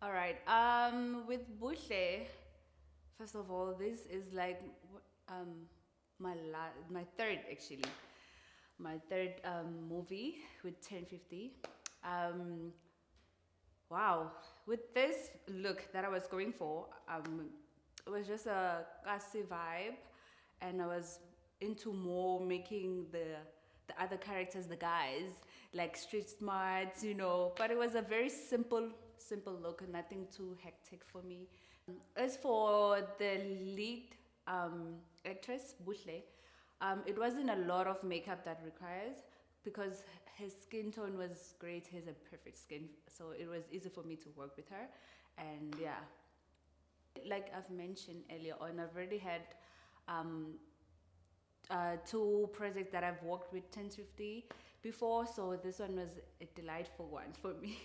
All right. With Buhle, first of all, this is like my third actually, my third movie with 1050. Um, wow, with this look that I was going for, it was just a classy vibe, and I was into more making the other characters, the guys, like street smarts, But it was a very simple look, nothing too hectic for me. As for the lead actress, Buhle, it wasn't a lot of makeup that requires because his skin tone was great. He has a perfect skin, so it was easy for me to work with her. And yeah, like I've mentioned earlier on, I've already had um, two projects that I've worked with 1050 before, so this one was a delightful one for me.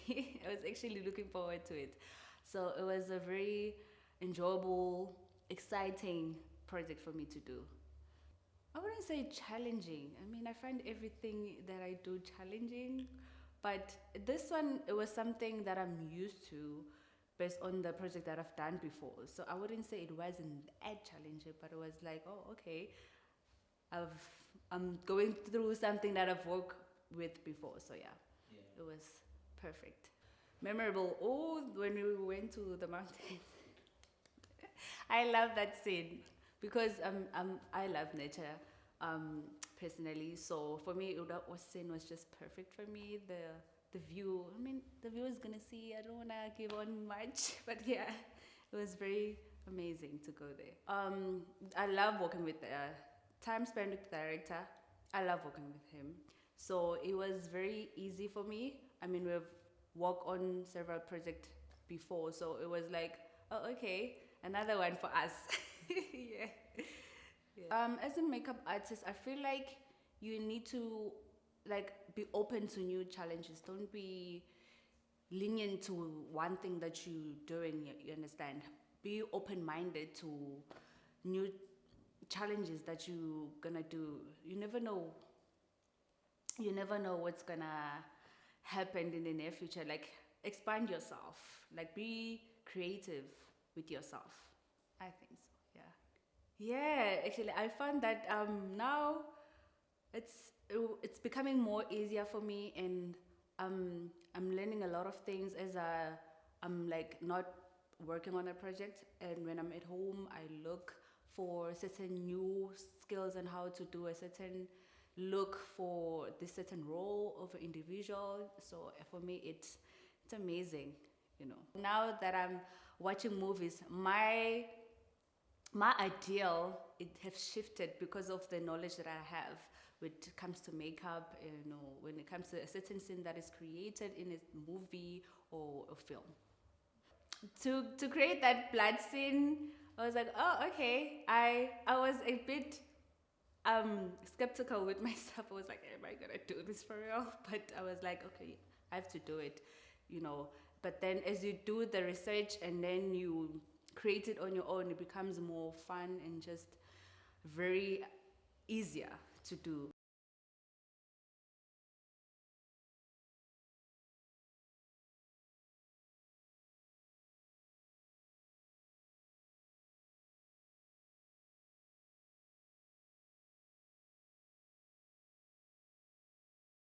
I was actually looking forward to it. So it was a very enjoyable, exciting project for me to do. I wouldn't say challenging. I mean, I find everything that I do challenging, but this one, it was something that I'm used to based on the project that I've done before. So I wouldn't say it wasn't that challenging, but it was like, oh, okay, I've I'm going through something that I've worked with before. So yeah, it was perfect. Memorable. Oh, when we went to the mountains. I love that scene because I love nature um, personally. So for me, that was scene was just perfect for me. The view. I mean, the view is gonna see. I don't wanna give on much, but yeah, it was very amazing to go there. I love working with the time spent with the director. I love working with him. So it was very easy for me. I mean, we've worked on several projects before, so it was like, oh, okay, another one for us. Yeah. As a makeup artist, I feel like you need to like be open to new challenges. Don't be lenient to one thing that you're doing. You understand? Be open-minded to new challenges that you're gonna do. You never know. You never know what's gonna happen in the near future. Like expand yourself. Like be creative with yourself. I think so. Yeah. Yeah, actually, I found that now it's becoming more easier for me, and I'm learning a lot of things as I'm like not working on a project, and when I'm at home, I look for certain new skills and how to do a certain look for this certain role of an individual. So for me, it's amazing. Now that I'm watching movies, my ideal it has shifted because of the knowledge that I have when it comes to makeup, when it comes to a certain scene that is created in a movie or a film. To create that blood scene, I was like, oh, okay. I was a bit skeptical with myself. I was like, am I gonna do this for real? But I was like, okay, I have to do it. But then as you do the research and then you create it on your own, it becomes more fun and just very easier to do.